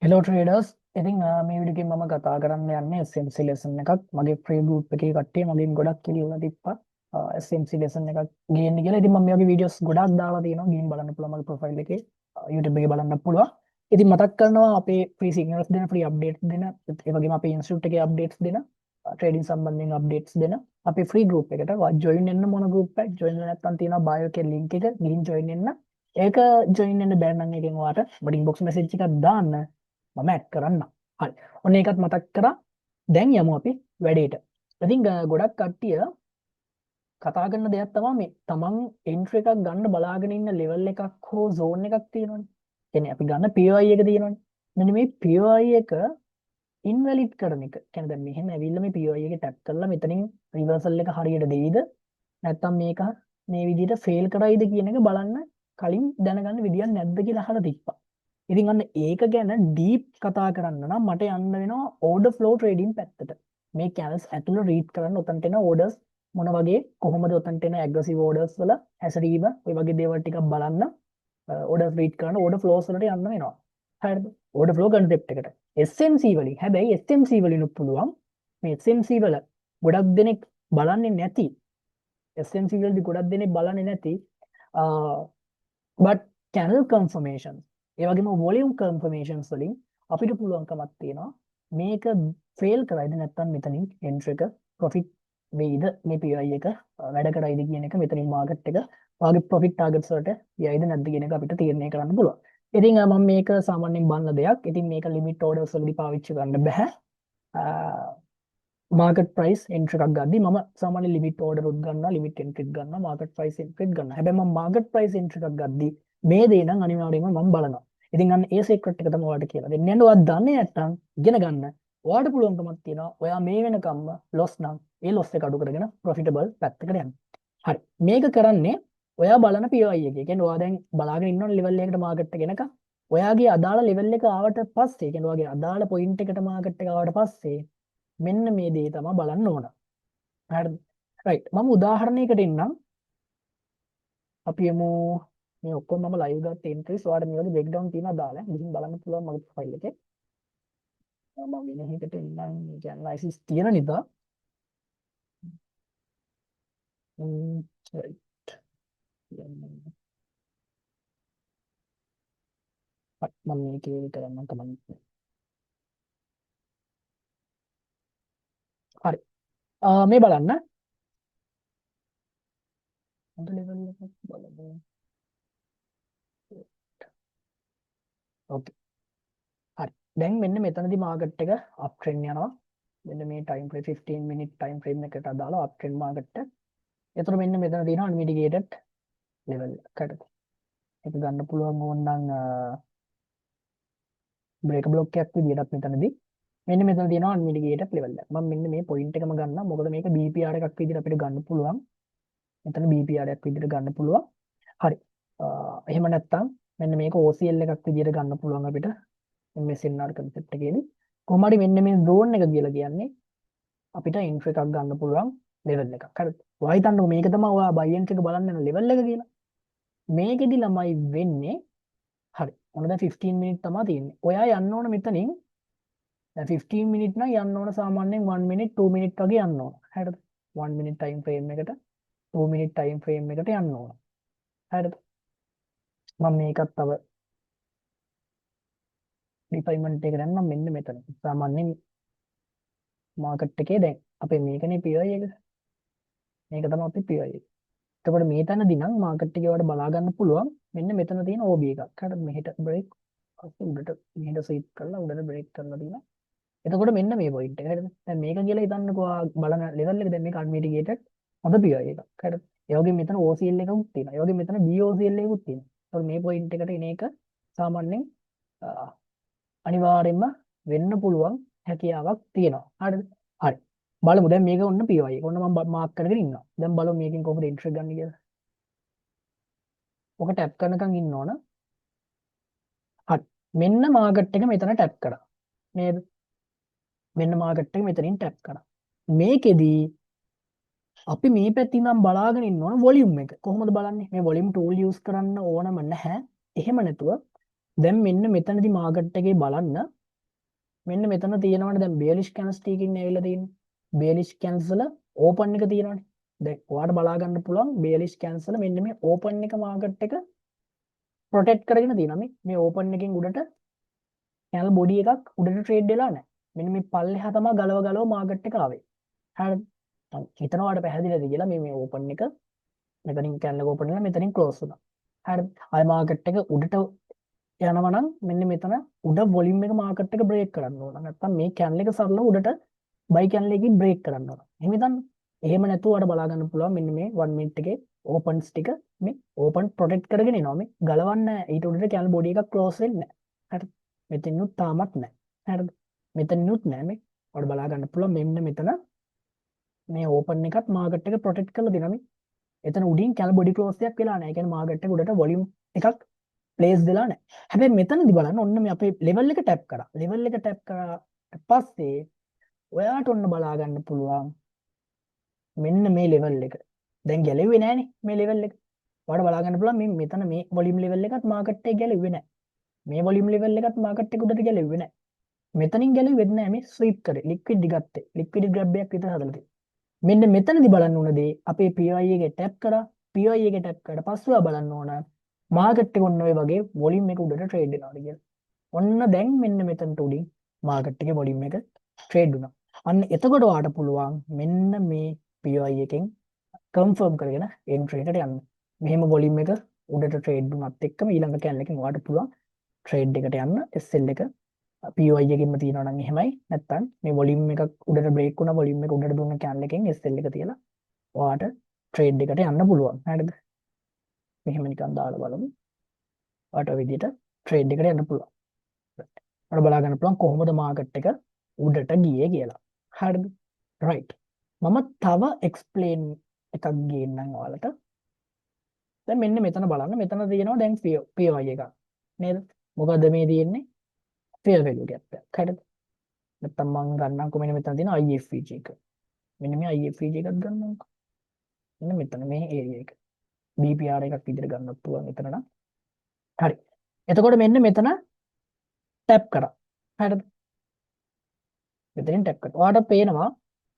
Hello traders ඉතින් මේ විඩියෝකින් මම කතා කරන්න යන්නේ SMC ලෙසන් එකක් මගේ ෆ්‍රී ගෲප් එකේ කට්ටිය මගෙන් ගොඩක් කියලා තිබ්බා SMC ලෙසන් එකක් ගේන්න කියලා. ඉතින් මම මේ වගේ වීඩියෝස් ගොඩක් දාලා තියෙනවා. ගිහින් බලන්න පුළුවන් මගේ ප්‍රොෆයිල් එකේ YouTube එකේ බලන්න පුළුවන්. ඉතින් මතක් කරනවා අපේ ෆ්‍රී සිග්නල්ස් දෙන ෆ්‍රී අප්ඩේට්ස් දෙන ඒ වගේම අපේ ඉන්ස්ටිටියුට් එකේ අප්ඩේට්ස් දෙන ට්‍රේඩින් සම්බන්ධයෙන් අප්ඩේට්ස් දෙන අපේ ෆ්‍රී ගෲප් එකට ජොයින් වෙන්න මොන ගෲප් එක ජොයින් වෙන්න නැත්නම් තියෙනවා බයෝ එකේ link එක ගිහින් ජොයින් වෙන්න. ඒක ජොයින් වෙන්න බැරි නම් එකෙන් ඔයාලට මට ඉන්බොක්ස් මැසේජ් එකක් දාන්න මම ඇඩ් කරන්න. හරි. ඔන්න ඒකත් මතක් කරා. දැන් යමු අපි වැඩේට. ඉතින් ගොඩක් කට්ටිය කතා කරන දෙයක් තමයි මේ තමන් එන්ට්‍රි එකක් ගන්න බලාගෙන ඉන්න ලෙවල් එකක් හෝ zone එකක් තියෙනවනේ. කියන්නේ අපි ගන්න POI එක තියෙනවනේ. මෙන්න මේ POI එක invalid කරන එක. කියන්නේ දැන් මෙහෙම ඇවිල්ලා මේ POI එකේ ටැප් කරලා මෙතනින් reversal එක හරියට දෙයිද? නැත්නම් මේක මේ විදිහට fail කරයිද කියන එක බලන්න කලින් දැනගන්න විදියක් නැද්ද කියලා අහලා තිබ්බා. ඉතින් අන්න ඒක ගැන ඩීප් කතා කරන්න නම් මට යන්න වෙනවා ඕඩර් ෆ්ලෝ ට්‍රේඩින් පැත්තට. මේ කැනල්ස් ඇතුළ රීඩ් කරන්න උතන්ට එන ඕඩර්ස් මොන වගේ කොහොමද උතන්ට එන ඇග්‍රෙසිව් ඕඩර්ස් වල හැසිරීම ඔය වගේ දේවල් ටිකක් බලන්න ඕඩර්ස් රීඩ් කරන්න ඕඩර් ෆ්ලෝස් වලට යන්න වෙනවා. හරිද? ඕඩර් ෆ්ලෝ කන්සෙප්ට් එකට. SMC වලින් හැබැයි SMC වලින් පුළුවන් මේ SMC වල ගොඩක් දෙනෙක් බලන්නේ නැති SMC වලදී ගොඩක් දෙනෙක් බලන්නේ නැති but channel confirmation ඒ වගේම වොලියුම් කන්ෆර්මේෂන්ස් වලින් අපිට පුළුවන්කමක් තියෙනවා මේක ෆේල් කරයිද නැත්නම් මෙතනින් එන්ට්‍රි එක ප්‍රොෆිට් වෙයිද මේ PI එක වැඩ කරයිද කියන එක මෙතනින් මාකට් එක වාගේ ප්‍රොෆිට් ටාගට්ස් වලට යයිද නැද්ද කියන එක අපිට තීරණය කරන්න පුළුවන්. ඉතින් මම මේක සාමාන්‍යයෙන් බලන දෙයක්. ඉතින් මේක ලිමිට් ඕඩර්ස් වලදී පාවිච්චි කරන්න බෑ. මාකට් ප්‍රයිස් එන්ට්‍රි එකක් ගද්දි මම සාමාන්‍ය ලිමිට් ඕඩර් උත් ගන්නවා ලිමිට් එන්ට්‍රිත් ගන්නවා මාකට් ප්‍රයිස් එන්ට්‍රිත් ගන්නවා. හැබැයි මම මාකට් ප්‍රයිස් එන්ට්‍රි එකක් ගද්දි මේ දේ නම් අනිවාර්යයෙන්ම මම බලනවා. ඉතින් අන්න ඒ සීක්‍රට් එක තමයි ඔයාලට කියලා දෙන්නේ. නේද? ඔයාලා දන්නේ නැත්නම් ඉගෙන ගන්න. ඔයාලට පුළුවන්කමක් තියෙනවා. ඔයා මේ වෙනකම්ම ලොස් නම් ඒ ලොස් එක අඩු කරගෙන ප්‍රොෆිටබල් පැත්තකට යන්න. හරි. මේක කරන්නේ ඔයා බලන POI එකේ. කියන්නේ ඔයා දැන් බලාගෙන ඉන්නවනේ ලෙවල් එකකට මාකට් එක එනකම්. ඔයාගේ අදාළ ලෙවල් එක ආවට පස්සේ කියන්නේ ඔයාගේ අදාළ පොයින්ට් එකට මාකට් එක ආවට පස්සේ මෙන්න මේ දේ තමයි බලන්න ඕන. හරිද? රයිට්. මම උදාහරණයකට එන්නම්. අපි යමු මේ ඔක්කොම මම ලයිව් ගත්ත එන්ට්‍රීස් ඔයාලට මේ වගේ බ්‍රේක්ඩවුන් තියෙනවා දාලා ගිහින් බලන්න පුළුවන් මගේ ප්‍රොෆයිල් එකේ. මම වෙන එකකට එන්නම් මේක ඇනලයිසිස් තියෙන නිසා. රයිට්. මම මේකේ කරන්න කලින්. හරි. මේ බලන්න. හොඳ ලෙවල් එකක් බලමු. ඕකේ. හරි. දැන් මෙන්න මෙතනදී මාකට් එක අප් ට්‍රෙන්ඩ් යනවා. මෙන්න මේ ටයිම් ෆ්‍රේම් 15 මිනිත් ටයිම් ෆ්‍රේම් එකට අදාළව අප් ට්‍රෙන්ඩ් මාකට් එක. ඒතර මෙන්න මෙතන තියෙනවා අන්මිටිගේටඩ් ලෙවල් එකකට. ඒක ගන්න පුළුවන් ඕනනම් බ්‍රේක් බ්ලොක් එකක් විදියටත් මෙතනදී මෙන්න මෙතන තියෙනවා අන්මිටිගේටඩ් ලෙවල් එක. මම මෙන්න මේ පොයින්ට් එකම ගන්නවා. මොකද මේක BPR එකක් විදියට අපිට ගන්න පුළුවන්. මෙතන BPR එකක් විදියට ගන්න පුළුවන්. හරි. එහෙම නැත්නම් මෙන්න මේක OCL එකක් විදියට ගන්න පුළුවන් අපිට. MSNR concept එකේදී. කොහොම හරි මෙන්න මේ zone එක කියලා කියන්නේ අපිට එන්ට්‍රි එකක් ගන්න පුළුවන් ලෙවල් එකක්. හරිද? ඔයා හිතන්නකෝ මේක තමයි ඔයා buy entry එක බලන්න යන ලෙවල් එක කියලා. මේකෙදි ළමයි වෙන්නේ හරි. ඔන්න දැන් 15 මිනිත් තමයි තියෙන්නේ. ඔයා යන්න ඕන මෙතනින් දැන් 15 මිනිත් නම් යන්න ඕන සාමාන්‍යයෙන් 1 මිනිත් 2 මිනිත් වගේ යන්න ඕන. හරිද? 1 මිනිත් ටයිම් ෆ්‍රේම් එකට 2 මිනිත් ටයිම් ෆ්‍රේම් එකට යන්න ඕන. හරිද? මම මේකත් තව රිෆයින්මන්ට් එකකට යන්නම් මෙන්න මෙතන. සාමාන්‍යයෙන් මාකට් එකේ දැන් අපේ මේකනේ PI එක. මේක තමයි අපේ PI එක. එතකොට මේ තැනදී නම් මාකට් එකේ වල බලා ගන්න පුළුවන් මෙන්න මෙතන තියෙන OB එකක්. හරිද? මෙහෙට බ්‍රේක් උඩට මෙහෙට ස්වීප් කරලා උඩට බ්‍රේක් කරලා තියෙනවා. එතකොට මෙන්න මේ පොයින්ට් එක. හරිද? දැන් මේක කියලා හිතන්නකෝ බලන ලෙවල් එක දැන් මේක අන්මිටිගේටඩ් හොඳ PI එකක්. හරිද? ඒ වගේම මෙතන OCL එකකුත් තියෙනවා. ඒ වගේම මෙතන BOCL එකකුත් තියෙනවා. එතකොට මේ පොයින්ට් එකට එන එක සාමාන්‍යයෙන් අනිවාර්යයෙන්ම වෙන්න පුළුවන් හැකියාවක් තියෙනවා. හරිද? හරි. බලමු දැන් මේක ඔන්න PI එක. ඔන්න මම මාක් කරගෙන ඉන්නවා. දැන් බලමු මේකෙන් කොහොමද එන්ට්‍රි ගන්න කියලා. ඔක ටැප් කරනකන් ඉන්න ඕන. හරි. මෙන්න මාකට් එක මෙතන ටැප් කරා. නේද? මෙන්න මාකට් එක මෙතනින් ටැප් කරා. මේකෙදි අපි මේ පැත්තේ ඉඳන් බලාගෙන ඉන්න ඕන වොලියුම් එක. කොහොමද බලන්නේ? මේ වොලියුම් ටූල් යූස් කරන්න ඕනම නැහැ. එහෙම නැතුව දැන් මෙන්න මෙතනදි මාකට් එකේ බලන්න මෙන්න මෙතන තියෙනවනේ දැන් බේලිෂ් කැන්ඩල්ස්ටික් එකකින් ඇවිල්ලා තියෙන්නේ. බේලිෂ් කැන්සල ඕපන් එක තියෙනවනේ. දැන් ඔයාලට බලා ගන්න පුළුවන් බේලිෂ් කැන්සල මෙන්න මේ ඕපන් එක මාකට් එක ප්‍රොටෙක්ට් කරගෙන තියෙනවා. මේ ඕපන් එකෙන් උඩට කැනල් බොඩි එකක් උඩට ට්‍රේඩ් වෙලා නැහැ. මෙන්න මේ පල්ලෙහා තමයි ගලව මාකට් එක ආවේ. හරිද? හිතනවාට පැහැදිලිද කියලා මේ ඕපන් එක මෙතනින් කැනල් එක ඕපන් වෙලා මෙතනින් ක්ලෝස් වුණා. හරිද? ආයි මාකට් එක උඩට යනවා නම් මෙන්න මෙතන උඩ වොලියුම් එක මාකට් එක බ්‍රේක් කරන්න ඕන. නැත්නම් මේ කැනල් එක සරල උඩට බයි කැනල් එකකින් බ්‍රේක් කරන්න ඕන. එහෙම හිතන්න. එහෙම නැතුව අර බලා ගන්න පුළුවන් මෙන්න මේ 1 මිනිත් එකේ ඕපන්ස් ටික මේ ඕපන් ප්‍රොටෙක්ට් කරගෙන එනවා. මේ ගලවන්නේ නැහැ. ඊට උඩට කැනල් බොඩි එකක් ක්ලෝස් වෙන්නේ නැහැ. හරිද? මෙතනිනුත් තාමත් නැහැ. හරිද? මෙතනිනුත් නැහැ මේ. ඔයාලට බලා ගන්න පුළුවන් මෙන්න මෙතන මේ ඕපන් එකත් මාකට් එක ප්‍රොටෙක්ට් කරලා දෙනවා මේ. එතන උඩින් කැනල් බොඩි ක්ලෝස් එකක් වෙලා නැහැ. ඒ කියන්නේ මාකට් එක උඩට වොලියුම් එකක් ප්ලේස් වෙලා නැහැ. හැබැයි මෙතනදී බලන්න ඔන්න මේ අපේ ලෙවල් එක ටැප් කරා. ලෙවල් එක ටැප් කරා පස්සේ ඔයාට ඔන්න බලා ගන්න පුළුවන් මෙන්න මේ ලෙවල් එක. දැන් ගැලෙුවේ නැහනේ මේ ලෙවල් එක. ඔයාලට බලා ගන්න පුළුවන් මේ මෙතන මේ වොලියුම් ලෙවල් එකත් මාකට් එක ගැලෙුවේ නැහැ. මේ වොලියුම් ලෙවල් එකත් මාකට් එක උඩට ගැලෙුවේ නැහැ. මෙතනින් ගැලෙුවේ නැහැ මේ ස්වීප් කරේ. ලික්විඩ් ගත්තේ. ලික්විඩ් ග්‍රැබ් එකක් විතර හදලා තියෙනවා. මෙන්න මෙතනදී බලන්න ඕන දේ අපේ PI එකේ ටැප් කරා. PI එකේ ටැප් කරලා පස්සේ බලන්න ඕන මාකට් එක ඔන්න ඔය වගේ වොලියුම් එක උඩට ට්‍රේඩ් වෙනවාද කියලා. ඔන්න දැන් මෙන්න මෙතනට උඩින් මාකට් එකේ වොලියුම් එක ට්‍රේඩ් වුණා. අන්න එතකොට ඔයාට පුළුවන් මෙන්න මේ PI එකෙන් කන්ෆර්ම් කරගෙන එන්ට්‍රි එකට යන්න. මෙහෙම වොලියුම් එක උඩට ට්‍රේඩ් වුණත් එක්කම ඊළඟ කැනල් එකෙන් ඔයාට පුළුවන් ට්‍රේඩ් එකට යන්න SL එක PI එකකින්ම තියෙනවා නම් එහෙමයි. නැත්නම් මේ වොලියුම් එකක් උඩට බ්‍රේක් වුණා වොලියුම් එක උඩට දුන්න කැනල් එකෙන් SL එක තියලා ඔයාට ට්‍රේඩ් එකට යන්න පුළුවන්. හරිද? මෙහෙම නිකන් දාලා බලමු. ඔයාට ඔය විදිහට ට්‍රේඩ් එකට යන්න පුළුවන්. ඔයාලා බලා ගන්න පුළුවන් කොහොමද මාකට් එක උඩට ගියේ කියලා. හරිද? රයිට්. මම තව එක්ස්ප්ලේන් එකක් ගේන්නම් ඔයාලට. දැන් මෙන්න මෙතන බලන්න. මෙතන තියෙනවා දැන් PY එකක්. නේද? මොකද්ද මේ තියෙන්නේ? fair value gap එක. හරිද? නැත්තම් මම ගන්නම්කො මෙන්න මෙතන තියෙන IFVG එක. මෙන්න මේ IFVG එකක් ගන්නම්කො. මෙන්න මෙතන මේ area එක. BPR එකක් විදිහට ගන්නත් පුළුවන් එතන නම්. හරි. එතකොට මෙන්න මෙතන ටැප් කරා. හරිද? මෙතනින් ටැප් කරා. ඔයාලට පේනවා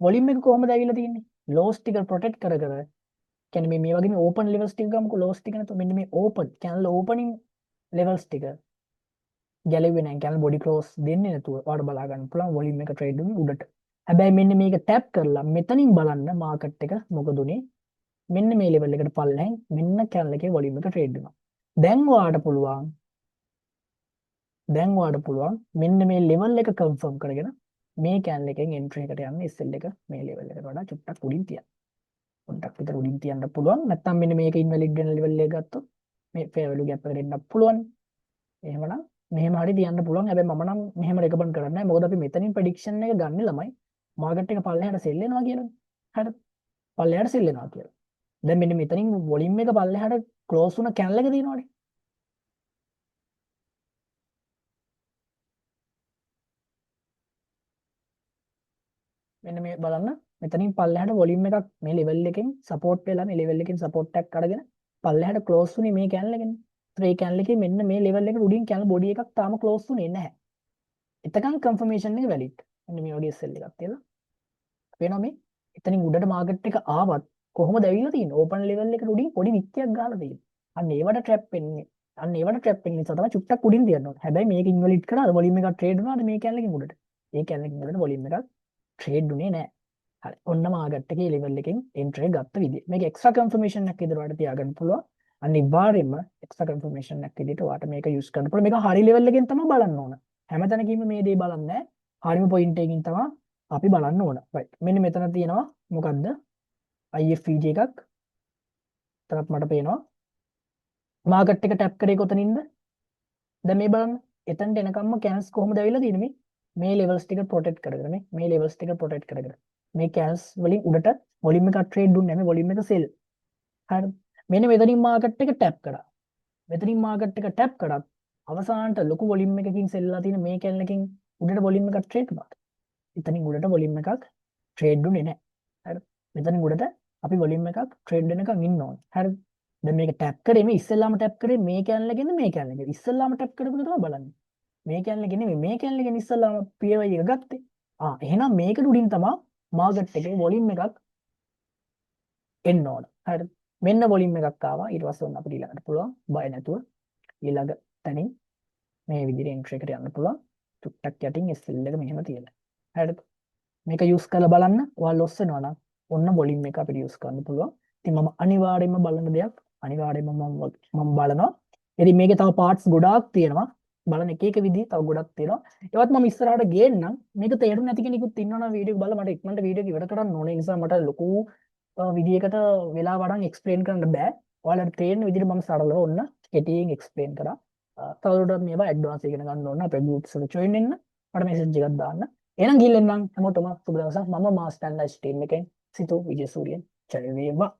වොලියුම් එක කොහොමද ඇවිල්ලා තියෙන්නේ? ලෝස් ටික ප්‍රොටෙක්ට් කර කියන්නේ මේ වගේ මේ ඕපන් ලෙවල්ස් ටික ගමුකෝ ලෝස් ටික නැත්නම් මෙන්න මේ ඕපන් කැනල් ඕපනින් ලෙවල්ස් ටික ගැලෙන්නේ නැහැ. කැනල් බොඩි ක්ලෝස් දෙන්නේ නැතුව ඔයාලට බලා ගන්න පුළුවන් වොලියුම් එක ට්‍රේඩ් වෙන්නේ උඩට. හැබැයි මෙන්න මේක ටැප් කරලා මෙතනින් බලන්න මාකට් එක මොකද උනේ? මෙන්න මේ ලෙවල් එකට පල්ලෙන් මෙන්න කැනල් එකේ වොලියුම් එක ට්‍රේඩ් වෙනවා. දැන් ඔයාලට පුළුවන් මෙන්න මේ ලෙවල් එක කන්ෆර්ම් කරගෙන මේ කැනල් එකෙන් එන්ට්‍රි එකට යන්න SL එක මේ ලෙවල් එකට වඩා චුට්ටක් උඩින් තියන්න. පොඩ්ඩක් විතර උඩින් තියන්න පුළුවන්. නැත්නම් මෙන්න මේක ඉන්වැලිඩ් වෙන ලෙවල් එක ගත්තොත් මේ fair value gap එකට එන්නත් පුළුවන්. එහෙමනම් මෙහෙම හරි තියන්න පුළුවන්. හැබැයි මම නම් මෙහෙම රෙකමන්ඩ් කරන්නේ නැහැ. මොකද අපි මෙතනින් ප්‍රෙඩික්ෂන් එක ගන්න ළමයි මාකට් එක පල්ලෙහාට සෙල් වෙනවා කියලානේ. හරිද? පල්ලෙහාට සෙල් වෙනවා කියලා. දැන් මෙන්න මෙතනින් වොලියුම් එක පල්ලෙහාට ක්ලෝස් වුණ කැනල් එක තියෙනවානේ. මෙන්න මේ බලන්න මෙතනින් පල්ලෙහාට වොලියුම් එකක් මේ ලෙවල් එකෙන් සපෝට් වෙලා මේ ලෙවල් එකෙන් සපෝට් එකක් අරගෙන පල්ලෙහාට ක්ලෝස් වුණේ මේ කැනල් එකනේ. ඒ කැනල් එකේ මෙන්න මේ ලෙවල් එකට උඩින් කැනල් බොඩි එකක් තාම ක්ලෝස් වුණේ නැහැ. එතකන් කන්ෆර්මේෂන් එක වැලිඩ්. මෙන්න මේ වගේ සෙල් එකක් තියලා වෙනවා මේ එතනින් උඩට මාකට් එක ආවත් කොහොමද ඇවිල්ලා තියෙන්නේ? ඕපන් ලෙවල් එකට උඩින් පොඩි විත්තියක් ගහලා තියෙනවා. අන්න ඒවට ට්‍රැප් වෙන්නේ. අන්න ඒවට ට්‍රැප් වෙන නිසා තමයි චුට්ටක් උඩින් තියන්න ඕනේ. හැබැයි මේක ඉන්වැලිඩ් කරාද වොලියුම් එකක් ට්‍රේඩ් වුණාද මේ කැනල් එකෙන් උඩට? ඒ කැනල් එකෙන් උඩට වොලියුම් එකක් ට්‍රේඩ් උනේ නැහැ. හරි. ඔන්න මාකට් එකේ ලෙවල් එකෙන් එන්ට්‍රි ගත්ත විදිය. මේක එක්ස්ට්‍රා කන්ෆර්මේෂන් එකක් විදිහට ඔයාලට තියාගන්න පුළුවන්. අනිවාර්යයෙන්ම එක්ස්ට්‍රා කන්ෆර්මේෂන් එකක් විදිහට ඔයාලට මේක යූස් කරන්න පුළුවන්. මේක හරි ලෙවල් එකෙන් තමයි බලන්න ඕන. හැමතැනකීම මේ දේ බලන්නේ නැහැ. හරිම පොයින්ට් එකකින් තමයි අපි බලන්න ඕන. right. මෙන්න මෙතන තියෙනවා මොකද්ද? IFVG එකක්. එතනත් මට පේනවා. මාකට් එක ටැප් කරේ කොතනින්ද? දැන් මේ බලන්න. එතනට එනකම්ම කැන්ස් කොහොමද ඇවිල්ලා තියෙන්නේ මේ ලෙවල්ස් ටික ප්‍රොටෙක්ට් කරගෙන මේ ලෙවල්ස් ටික ප්‍රොටෙක්ට් කරගෙන මේ කැන්ස් වලින් උඩට වොලියුම් එකක් ට්‍රේඩ් දුන්නේ නැහැ. මේ වොලියුම් එක සෙල්. හරිද? මෙන්න මෙතනින් මාකට් එක ටැප් කරා. මෙතනින් මාකට් එක ටැප් කරත් අවසානට ලොකු වොලියුම් එකකින් සෙල්ලා තියෙන මේ කැනල් එකකින් උඩට වොලියුම් එකක් ට්‍රේඩ් වුණා. එතනින් උඩට වොලියුම් එකක් ට්‍රේඩ් දුන්නේ නැහැ. හරිද? මෙතනින් උඩට අපි වොලියුම් එකක් ට්‍රේඩ් වෙනකන් ඉන්න ඕනේ. හරිද? දැන් මේක ටැප් කරේ මේ ඉස්සෙල්ලාම ටැප් කරේ මේ කැලේ ගෙන්න මේ කැලේ ගෙන්න ඉස්සෙල්ලාම ටැප් කරපු එක තමයි බලන්නේ මේ කැලේ ගෙන්නේ මේ කැලේ ගෙන්න ඉස්සෙල්ලාම PY එක ගත්තේ එහෙනම් මේකට උඩින් තමයි මාකට් එකේ වොලියුම් එකක් එන්න ඕන හරිද මෙන්න වොලියුම් එකක් ආවා ඊට පස්සේ ඔන්න අපිට ඊළඟට පුළුවන් බය නැතුව ඊළඟ තැනින් මේ විදිහට එන්ට්‍රි එකට යන්න පුළුවන් ටුක්ටක් යටින් SL එක මෙහෙම තියලා හරිද මේක යූස් කරලා බලන්න ඔයාලා ලොස් වෙනවා නම් ඔන්න වොලියුම් එක අපිට යූස් කරන්න පුළුවන් ඉතින් මම අනිවාර්යයෙන්ම බලන දෙයක් අනිවාර්යයෙන්ම මම බලනවා ඉතින් මේකේ තව පාර්ට්ස් ගොඩාක් තියෙනවා බලන එක එක විදිහ තව ගොඩක් තියෙනවා ඒවත් මම ඉස්සරහට ගේන්නම් මේක තේරුම් නැති කෙනෙකුත් ඉන්නවනම් වීඩියෝ එක බලලා මට ඉක්මනට වීඩියෝ එක ඉවර කරන්න ඕනේ ඒ නිසා මට ලොකු විදියකට වෙලා වඩන් එක්ස්ප්ලেইন කරන්න බෑ ඔයාලට තේරෙන විදිහට මම සරලව ඔන්න කෙටියෙන් එක්ස්ප්ලেইন කරා තවදුරටත් මේවා ඇඩ්වාන්ස් ඉගෙන ගන්න ඕන අපේ ගෲප්ස් වල ජොයින් වෙන්න මට මෙසේජ් එකක් දාන්න එහෙනම් ගිහින් එන්නම් හැමෝටම සුබ දවසක් මම මාස්ටර්ලා ස්ට්‍රීම් එකෙන් සිතෝ විජේසූරියන් ජය වේවා